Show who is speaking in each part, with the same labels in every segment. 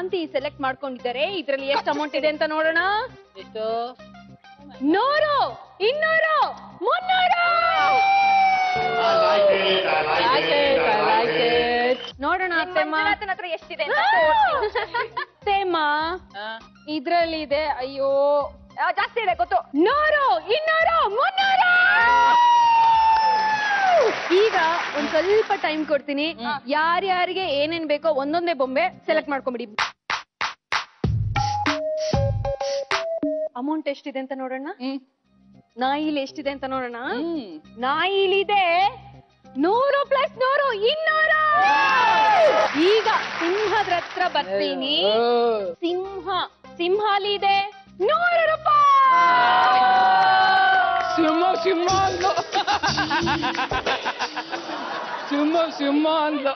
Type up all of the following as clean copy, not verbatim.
Speaker 1: ಕಾಂತಿ ಸೆಲೆಕ್ಟ್ ಮಾಡ್ಕೊಂಡಿದ್ದಾರೆ. ಇದ್ರಲ್ಲಿ ಎಷ್ಟು ಅಮೌಂಟ್ ಇದೆ ಅಂತ ನೋಡೋಣ.
Speaker 2: ಎಷ್ಟು?
Speaker 1: 100, 200, 300. ನೋಡೋಣ
Speaker 3: ಮಂಜುನಾಥನ್ ಹತ್ರ ಎಷ್ಟಿದೆ
Speaker 1: ತೇಮ. ಇದ್ರಲ್ಲಿ ಇದೆ. ಅಯ್ಯೋ
Speaker 3: ಜಾಸ್ತಿ ಇದೆ ಗೊತ್ತು.
Speaker 1: 100, 200, 300. ಈಗ ಒಂದ್ ಸ್ವಲ್ಪ ಟೈಮ್ ಕೊಡ್ತೀನಿ. ಯಾರ್ಯಾರಿಗೆ ಏನೇನ್ ಬೇಕೋ ಒಂದೊಂದೇ ಬೊಂಬೆ ಸೆಲೆಕ್ಟ್ ಮಾಡ್ಕೊಂಬಿಡಿ. ಅಮೌಂಟ್ ಎಷ್ಟಿದೆ ಅಂತ ನೋಡೋಣ. ನಾಯಿಲಿ ಎಷ್ಟಿದೆ ಅಂತ ನೋಡೋಣ. ನಾಯಿಲಿದೆ 100 + 100, 200. ಈಗ ಸಿಂಹದ ಹತ್ರ ಬರ್ತೀನಿ. ಸಿಂಹಾಲಿ ಇದೆ 100 ರೂಪಾಯಿ.
Speaker 2: ಸಿಂಹ ಅಂದ್ಲು.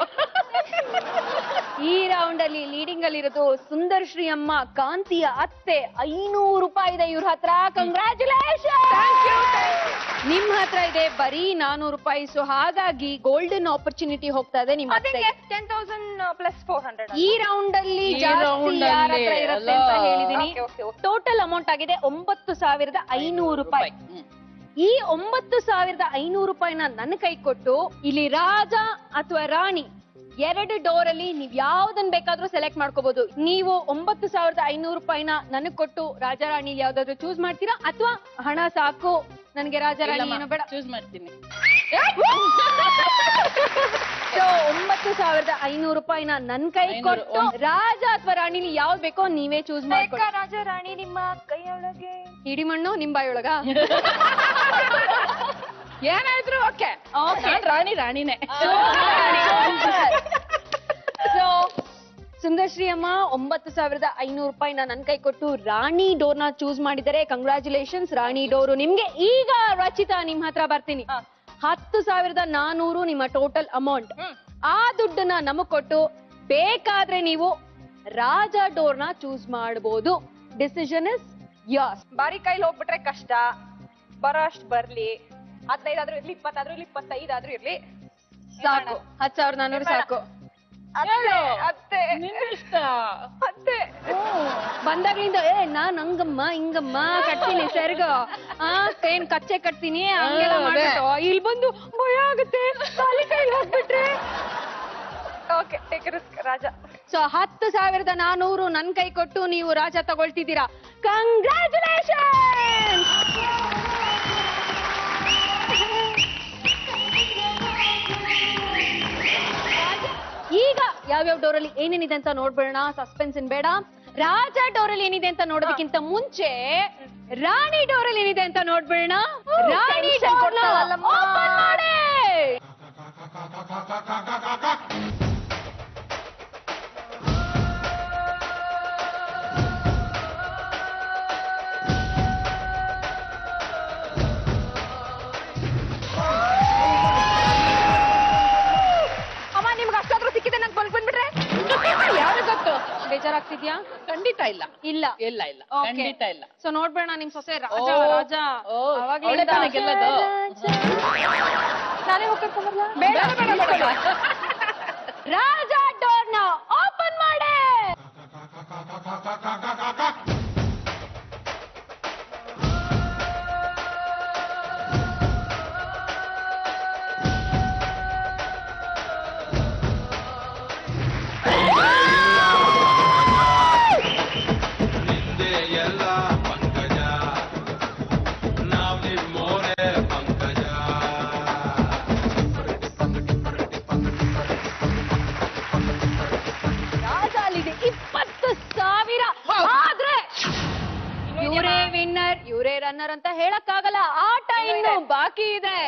Speaker 1: ಈ ರೌಂಡ್ ಅಲ್ಲಿ ಲೀಡಿಂಗ್ ಅಲ್ಲಿ ಇರೋದು ಸುಂದರ್ ಶ್ರೀ ಅಮ್ಮ, ಕಾಂತಿಯ ಅತ್ತೆ. 500 ರೂಪಾಯಿ ಇದೆ ಇವ್ರ ಹತ್ರ. ಕಂಗ್ರಾಚುಲೇಷನ್. ನಿಮ್ ಹತ್ರ ಇದೆ ಬರೀ 400 ರೂಪಾಯಿ. ಸೊ ಹಾಗಾಗಿ ಗೋಲ್ಡನ್ ಆಪರ್ಚುನಿಟಿ ಹೋಗ್ತಾ ಇದೆ ನಿಮ್ಮ ಅತ್ತೆಗೆ.
Speaker 3: 10,000 + 400.
Speaker 1: ಈ ರೌಂಡ್ ಅಲ್ಲಿ ಜಾಸ್ತಿ ಯಾರ ಹತ್ರ ಇರುತ್ತೆ ಅಂತ ಹೇಳಿದೀನಿ. ಟೋಟಲ್ ಅಮೌಂಟ್ ಆಗಿದೆ 9,500 ರೂಪಾಯಿ. ಈ 9,500 ರೂಪಾಯಿನ ನನ್ನ ಕೈ ಕೊಟ್ಟು ಇಲ್ಲಿ ರಾಜ ಅಥವಾ ರಾಣಿ 2 ಡೋರ್ ಅಲ್ಲಿ ನೀವ್ ಯಾವ್ದನ್ ಬೇಕಾದ್ರೂ ಸೆಲೆಕ್ಟ್ ಮಾಡ್ಕೋಬಹುದು. ನೀವು 9,500 ರೂಪಾಯಿನ ನನಗ್ ಕೊಟ್ಟು ರಾಜ ರಾಣಿ ಯಾವ್ದಾದ್ರು ಚೂಸ್ ಮಾಡ್ತೀರಾ, ಅಥವಾ ಹಣ ಸಾಕು ನನ್ಗೆ ರಾಜ ರಾಣಿ ಏನೋ ಬೇಡ
Speaker 2: ಚೂಸ್ ಮಾಡ್ತೀನಿ.
Speaker 1: ಸೊ 9,500 ರೂಪಾಯಿನ ನನ್ ಕೈ ಕೊಟ್ಟು ರಾಜ ಅಥವಾ ರಾಣಿಲಿ ಯಾವ್ದ್ ಬೇಕೋ ನೀವೇ ಚೂಸ್ ಮಾಡ್ಕೊಳ್ಳಿ.
Speaker 3: ರಾಜ ರಾಣಿ ನಿಮ್ಮ ಕೈಯೊಳಗೆ
Speaker 1: ಇಡಿ ಮಣ್ಣು ನಿಮ್ ಬಾಯೊಳಗ.
Speaker 2: ಏನಾದ್ರು ಓಕೆ. ರಾಣಿನೇ.
Speaker 1: ಸೊ ಸುಂದರ್ಶ್ರೀ ಅಮ್ಮ 9,500 ರೂಪಾಯಿನ ನನ್ ಕೈ ಕೊಟ್ಟು ರಾಣಿ ಡೋರ್ ನ ಚೂಸ್ ಮಾಡಿದರೆ ಕಂಗ್ರಾಚುಲೇಷನ್ಸ್. ರಾಣಿ ಡೋರು ನಿಮ್ಗೆ. ಈಗ ರಚಿತಾ ನಿಮ್ ಹತ್ರ ಬರ್ತೀನಿ. 10,400 ನಿಮ್ಮ ಟೋಟಲ್ ಅಮೌಂಟ್. ಆ ದುಡ್ಡನ್ನ ನಮಗ್ ಕೊಟ್ಟು ಬೇಕಾದ್ರೆ ನೀವು ರಾಜ ಡೋರ್ ನ ಚೂಸ್ ಮಾಡಬಹುದು. Decision is yours.
Speaker 3: ಬಾರಿ ಕೈಲಿ ಹೋಗ್ಬಿಟ್ರೆ ಕಷ್ಟ. ಬರೋ ಅಷ್ಟ್ ಬರ್ಲಿ. 15 ಆದ್ರೂ ಇರ್ಲಿ, 20 ಆದ್ರೂ ಇರ್ಲಿ, 25 ಆದ್ರೂ ಇರ್ಲಿ.
Speaker 1: ಸಾಕು. 10,400 ಸಾಕು.
Speaker 3: ಅತ್ತೆ ಅತ್ತೆ
Speaker 1: ಬಂದಾಗ್ಲಿಂದ ನಾನ್ ಹಂಗಮ್ಮ ಹಿಂಗಮ್ಮ ಕಟ್ತೀನಿ ಸೆರ್ಗ. ಏನ್ ಕಚ್ಚೆ ಕಟ್ತೀನಿ ಹಂಗೆಲ್ಲ ಮಾಡ್ಬಿಟ್ಟು ಇಲ್ಲಿ ಬಂದು ಭಯ ಆಗುತ್ತೆ ಖಾಲಿ ಕೈಲಿ ಹೋಗ್ಬಿಟ್ರೆ.
Speaker 3: ಓಕೆ, ಟೇಕ್ ರಿಸ್ಕ್ ರಾಜ.
Speaker 1: ಸೊ 10,400 ನನ್ ಕೈ ಕೊಟ್ಟು ನೀವು ರಾಜ ತಗೊಳ್ತಿದ್ದೀರಾ. ಕಂಗ್ರಾಚುಲೇಷನ್. ಈಗ ಯಾವ್ಯಾವ ಡೋರಲ್ಲಿ ಏನೇನಿದೆ ಅಂತ ನೋಡ್ಬೇಡ. ಸಸ್ಪೆನ್ಸ್ ಇನ್ ಬೇಡ. ರಾಜ ಡೋರಲ್ಲಿ ಏನಿದೆ ಅಂತ ನೋಡೋದಕ್ಕಿಂತ ಮುಂಚೆ ರಾಣಿ ಡೋರಲ್ಲಿ ಏನಿದೆ ಅಂತ ನೋಡ್ಬೇಡ. ರಾಣಿ ಡೋರ್ ಓಪನ್ ಮಾಡಿ.
Speaker 3: ಅಮ್ಮ ನಿಮ್ಗೆ ಅಷ್ಟಾದ್ರೂ ಸಿಕ್ಕಿದೆ ನಂಗೆ ಬಂದ್ಬಿಟ್ರೆ
Speaker 1: ಯಾರು ಗೊತ್ತು? ಬೇಜಾರಾಗ್ತಿದ್ಯಾ?
Speaker 2: ಖಂಡಿತ ಇಲ್ಲ.
Speaker 1: ಇಲ್ಲ
Speaker 2: ಇಲ್ಲ ಇಲ್ಲ,
Speaker 1: Okay.
Speaker 2: ಖಂಡಿತ ಇಲ್ಲ.
Speaker 1: ಸೊ ನೋಡ್ಬೇಡ ನಿಮ್ ಸೊಸೆ ರಾಜ ರಾಜ.
Speaker 2: ಅವಳೇ ತಾನೇ ಗೆಲ್ಲೋದು.
Speaker 3: ನಾನೇ ಹೋಗ್ಕರ್ಕೊಂಬರ್ಲಾ?
Speaker 2: ಬೇಡ ಬೇಡ ಬೇಡ.
Speaker 1: ರಾಜ ಡೋರ್ನ ಓಪನ್ ಮಾಡಿ. ರಾಜ ಅಲ್ಲಿದೆ 20,000. ಆದ್ರೆ ಇವರೇ ವಿನ್ನರ್ ಇವರೇ ರನ್ನರ್ ಅಂತ ಹೇಳಕ್ಕಾಗಲ್ಲ. ಆಟ ಇನ್ನು ಬಾಕಿ ಇದೆ.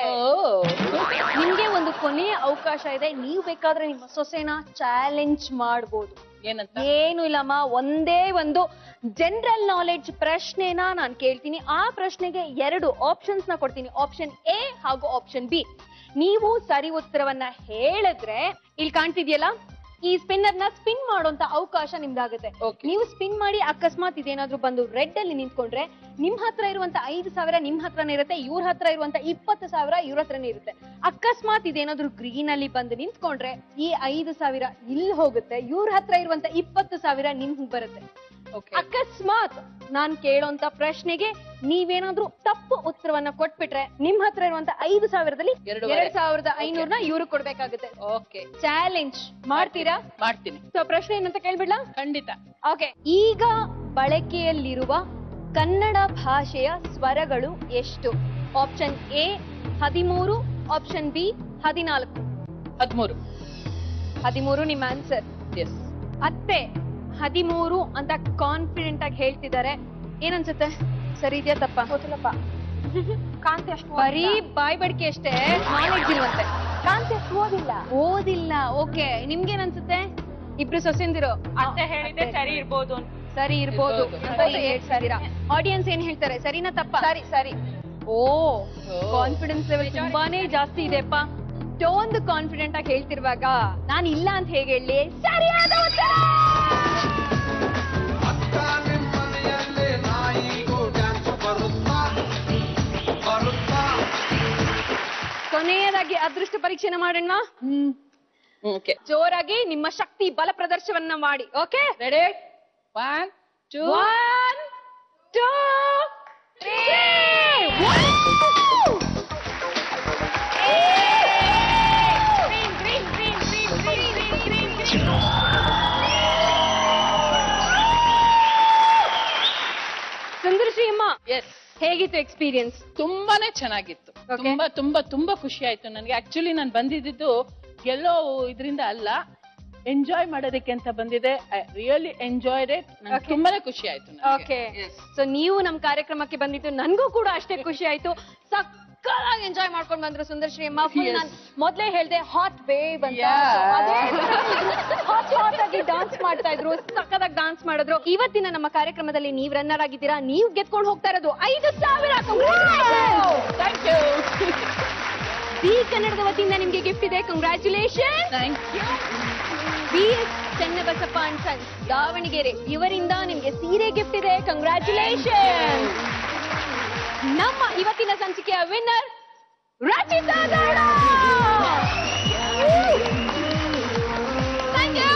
Speaker 1: ನಿಮ್ಗೆ ಒಂದು ಕೊನೆಯ ಅವಕಾಶ ಇದೆ. ನೀವು ಬೇಕಾದ್ರೆ ನಿಮ್ಮ ಸೊಸೆನ ಚಾಲೆಂಜ್ ಮಾಡ್ಬೋದು.
Speaker 2: ಏನಂತ?
Speaker 1: ಏನು ಇಲ್ಲಮ್ಮ, ಒಂದೇ ಒಂದು ಜನರಲ್ ನಾಲೆಡ್ಜ್ ಪ್ರಶ್ನೆನ ನಾನು ಕೇಳ್ತೀನಿ. ಆ ಪ್ರಶ್ನೆಗೆ 2 ಆಪ್ಷನ್ಸ್ ನ ಕೊಡ್ತೀನಿ. ಆಪ್ಷನ್ ಎ ಹಾಗೂ ಆಪ್ಷನ್ ಬಿ. ನೀವು ಸರಿ ಉತ್ತರವನ್ನ ಹೇಳಿದ್ರೆ ಇಲ್ಲಿ ಕಾಣ್ತಿದ್ಯಲ್ಲ ಈ ಸ್ಪಿನ್ನರ್ ನ ಸ್ಪಿನ್ ಮಾಡುವಂತ ಅವಕಾಶ ನಿಮ್ದಾಗುತ್ತೆ.
Speaker 2: Okay.
Speaker 1: ನೀವು ಸ್ಪಿನ್ ಮಾಡಿ ಅಕಸ್ಮಾತ್ ಇದೇನಾದ್ರೂ ಬಂದು ರೆಡ್ ಅಲ್ಲಿ ನಿಂತ್ಕೊಂಡ್ರೆ ನಿಮ್ ಹತ್ರ ಇರುವಂತ 5,000 ನಿಮ್ ಹತ್ರನೇ ಇರುತ್ತೆ, ಇವ್ರ ಹತ್ರ ಇರುವಂತ 20,000 ಇವ್ರ ಹತ್ರನೇ ಇರುತ್ತೆ. ಅಕಸ್ಮಾತ್ ಇದೇನಾದ್ರೂ ಗ್ರೀನ್ ಅಲ್ಲಿ ಬಂದು ನಿಂತ್ಕೊಂಡ್ರೆ ಈ 5,000 ಇಲ್ಲಿ ಹೋಗುತ್ತೆ, ಇವ್ರ ಹತ್ರ ಇರುವಂತ 20,000 ನಿಮ್ಗೆ ಬರುತ್ತೆ. ಅಕಸ್ಮಾತ್ ನಾನ್ ಕೇಳೋಂತ ಪ್ರಶ್ನೆಗೆ ನೀವೇನಾದ್ರೂ ತಪ್ಪು ಉತ್ತರವನ್ನ ಕೊಟ್ಬಿಟ್ರೆ ನಿಮ್ ಹತ್ರ ಇರುವಂತ 5,000ದಲ್ಲಿ 2,500 ಇವ್ರು ಕೊಡ್ಬೇಕಾಗುತ್ತೆ.
Speaker 2: ಓಕೆ,
Speaker 1: ಚಾಲೆಂಜ್ ಮಾಡ್ತೀರಾ?
Speaker 2: ಮಾಡ್ತೀನಿ.
Speaker 1: ಸೊ ಪ್ರಶ್ನೆ ಏನಂತ ಕೇಳ್ಬಿಡ್ಲಾ?
Speaker 2: ಖಂಡಿತ.
Speaker 1: ಓಕೆ, ಈಗ ಬಳಕೆಯಲ್ಲಿರುವ ಕನ್ನಡ ಭಾಷೆಯ ಸ್ವರಗಳು ಎಷ್ಟು? Option A 13, option B 14.
Speaker 2: 13.
Speaker 1: 13 ನಿಮ್ಮ ಆನ್ಸರ್.
Speaker 2: ಎಸ್.
Speaker 1: ಅತ್ತೆ 13 ಅಂತ ಕಾನ್ಫಿಡೆಂಟ್ ಆಗಿ ಹೇಳ್ತಿದ್ದಾರೆ. ಏನನ್ಸುತ್ತೆ, ಸರಿ ಇದೆಯಾ ತಪ್ಪ?
Speaker 3: ಗೊತ್ತಿಲ್ಲಪ್ಪ. ಕಾಂತಿ ಅಷ್ಟು
Speaker 1: ಬರೀ ಬಾಯ್ ಬಡಿಕೆ ಅಷ್ಟೇ, ನಾಲೆಡ್ಜ್ ಇಲ್ವಂತೆ.
Speaker 3: ಕಾಂತಿ ಅಷ್ಟು
Speaker 1: ಓದಿಲ್ಲ. ಓಕೆ, ನಿಮ್ಗೇನ್ ಅನ್ಸುತ್ತೆ? ಇಬ್ರು ಸೊಸೆಂದಿರೋ
Speaker 3: ಅತ್ತೆ ಹೇಳಿದ್ರೆ ಸರಿ ಇರ್ಬೋದು.
Speaker 1: ಸರಿ ಇರ್ಬೋದು ಅಂತ
Speaker 2: ಇರ್ಬೋದು.
Speaker 1: ಹೇಳ್ತಿದ್ದೀರಾ. ಆಡಿಯನ್ಸ್ ಏನ್ ಹೇಳ್ತಾರೆ, ಸರಿನಾ ತಪ್ಪ?
Speaker 3: ಸರಿ.
Speaker 1: ಓ, ಕಾನ್ಫಿಡೆನ್ಸ್ ಲೆವೆಲ್ ತುಂಬಾನೇ ಜಾಸ್ತಿ ಇದೆಪ್ಪ. ಇಷ್ಟೊಂದು ಕಾನ್ಫಿಡೆಂಟ್ ಆಗಿ ಹೇಳ್ತಿರುವಾಗ ನಾನು ಇಲ್ಲ ಅಂತ ಹೇಗೆ ಹೇಳಿ? ಸರಿಯಾದ ಉತ್ತರ. ಕೊನೆಯದಾಗಿ ಅದೃಷ್ಟ ಪರೀಕ್ಷೆನ ಮಾಡೋಣ.
Speaker 2: ಓಕೆ,
Speaker 1: ಜೋರಾಗಿ ನಿಮ್ಮ ಶಕ್ತಿ ಬಲ ಪ್ರದರ್ಶನವನ್ನ ಮಾಡಿ. Okay,
Speaker 2: ready? 1, 2.
Speaker 1: 1, 2, 3. ಸುಂದರಶ್ರೀ ಅಮ್ಮ,
Speaker 2: ಎಸ್.
Speaker 1: ಹೇಗಿತ್ತು ಎಕ್ಸ್ಪೀರಿಯನ್ಸ್?
Speaker 2: ತುಂಬಾನೇ ಚೆನ್ನಾಗಿತ್ತು.
Speaker 1: Okay.
Speaker 2: ತುಂಬಾ ಖುಷಿ ಆಯ್ತು ನನಗೆ. ಆಕ್ಚುಲಿ ನಾನು ಬಂದಿದ್ದು ಎಲ್ಲೋ ಇದರಿಂದ ಅಲ್ಲ, ಎಂಜಾಯ್ ಮಾಡೋದಕ್ಕೆ ಅಂತ ಬಂದಿದೆ. I really enjoyed it.
Speaker 1: Okay.
Speaker 2: ತುಂಬಾನೇ ಖುಷಿ ಆಯ್ತು ನನಗೆ.
Speaker 1: ಓಕೆ, ಸೊ ನೀವು ನಮ್ ಕಾರ್ಯಕ್ರಮಕ್ಕೆ ಬಂದಿದ್ದು ನನ್ಗೂ ಕೂಡ ಅಷ್ಟೇ ಖುಷಿ ಆಯ್ತು. ಸಕ್ಕತ್ತಾಗಿ ಎಂಜಾಯ್ ಮಾಡ್ಕೊಂಡ್ ಬಂದ್ರು ಸುಂದರಶ್ರೀ ಅಮ್ಮ. Full
Speaker 2: Yes.
Speaker 1: ನಾನ್ ಮೊದ್ಲೇ ಹೇಳ್ದೆ ಹಾಟ್ ಬೇಬ್ ಅಂತ.
Speaker 2: Yeah.
Speaker 1: ಹಾಟ್ ಆಗಿ ಡಾನ್ಸ್ ಮಾಡ್ತಾ ಇದ್ರು, ಸಕ್ಕತ್ತಾಗಿ ಡಾನ್ಸ್ ಮಾಡಿದ್ರು. ಇವತ್ತಿನ ನಮ್ಮ ಕಾರ್ಯಕ್ರಮದಲ್ಲಿ ನೀವ್ ರನ್ನರ್ ಆಗಿದ್ದೀರಾ. ನೀವು ಗೆದ್ಕೊಂಡು ಹೋಗ್ತಾ ಇರೋದು 5,000.
Speaker 2: Thank you.
Speaker 1: ಬಿ ಕನ್ನಡದ ವತಿಯಿಂದ ನಿಮ್ಗೆ ಗಿಫ್ಟ್ ಇದೆ. Congratulation.
Speaker 2: Thank you.
Speaker 1: BS Channabasappa and sons Davanagere ಇವರಿಂದ ನಿಮ್ಗೆ ಸೀರೆ ಗಿಫ್ಟ್ ಇದೆ. ಕಂಗ್ರ್ಯಾಚುಲೇಷನ್. ನಮ್ಮ ಇವತ್ತಿನ ಸಂಚಿಕೆಯ winner Rachita Gowda. Thank you.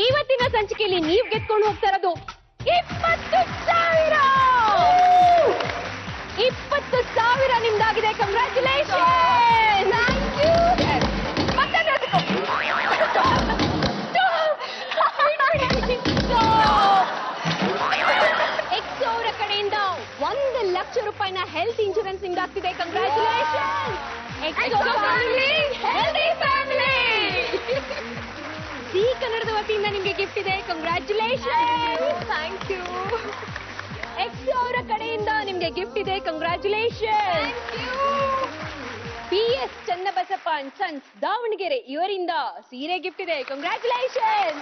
Speaker 1: ಇವತ್ತಿನ ಸಂಚಿಕೆಯಲ್ಲಿ ನೀವು ಗೆದ್ಕೊಂಡು ಹೋಗ್ತಾ ಇರೋದು 20,000. 20,000 ನಿಮ್ದಾಗಿದೆ. ಕಂಗ್ರ್ಯಾಚುಲೇಷನ್. Thank you. ಎಕ್ಸೋ ಅವರ ಕಡೆಯಿಂದ 1,00,000 ರೂಪಾಯಿನ ಹೆಲ್ತ್ ಇನ್ಶೂರೆನ್ಸ್ ನಿಮ್ದಾಗ್ತಿದೆ. Congratulation. Exo family, healthy family. Zee ಕನ್ನಡದ ವತಿಯಿಂದ ನಿಮ್ಗೆ ಗಿಫ್ಟ್ ಇದೆ. ಕಂಗ್ರ್ಯಾಚುಲೇಷನ್. Thank you. ಎಕ್ಸ್ ಅವರ ಕಡೆಯಿಂದ ನಿಮ್ಗೆ ಗಿಫ್ಟ್ ಇದೆ. Congratulation. BS Channabasappa and sons Davanagere ಇವರಿಂದ ಸೀರೆ ಗಿಫ್ಟ್ ಇದೆ. ಕಂಗ್ರ್ಯಾಚುಲೇಷನ್.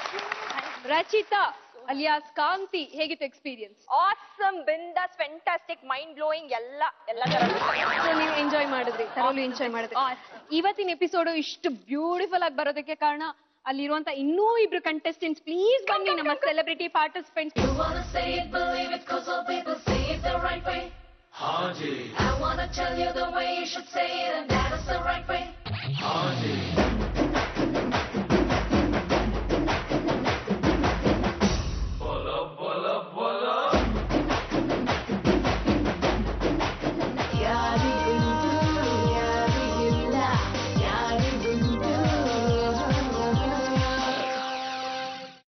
Speaker 1: ರಚಿತಾ ಅಲಿಯಾಸ್ ಕಾಂತಿ, ಹೇಗಿತ್ತು ಎಕ್ಸ್ಪೀರಿಯನ್ಸ್?
Speaker 3: ಆಸಮ್, ಬಿಂದಾಸ್, ಫ್ಯಾಂಟಾಸ್ಟಿಕ್, ಮೈಂಡ್ ಬ್ಲೋಯಿಂಗ್, ಎಲ್ಲ ತರ.
Speaker 1: ನೀವು ಎಂಜಾಯ್ ಮಾಡಿದ್ರಿ, ಥರೋಲಿ ಎಂಜಾಯ್ ಮಾಡಿದ್ರಿ. ಇವತ್ತಿನ ಎಪಿಸೋಡ್ ಇಷ್ಟು ಬ್ಯೂಟಿಫುಲ್ ಆಗಿ ಬರೋದಕ್ಕೆ ಕಾರಣ ಅಲ್ಲಿರುವಂತ ಇನ್ನೂ ಇಬ್ರು ಕಂಟೆಸ್ಟೆಂಟ್ಸ್. ಪ್ಲೀಸ್ ಬನ್ನಿ, ನಮ್ಮ celebrity participants. I wanna tell you the way you should say it, and that is the right way.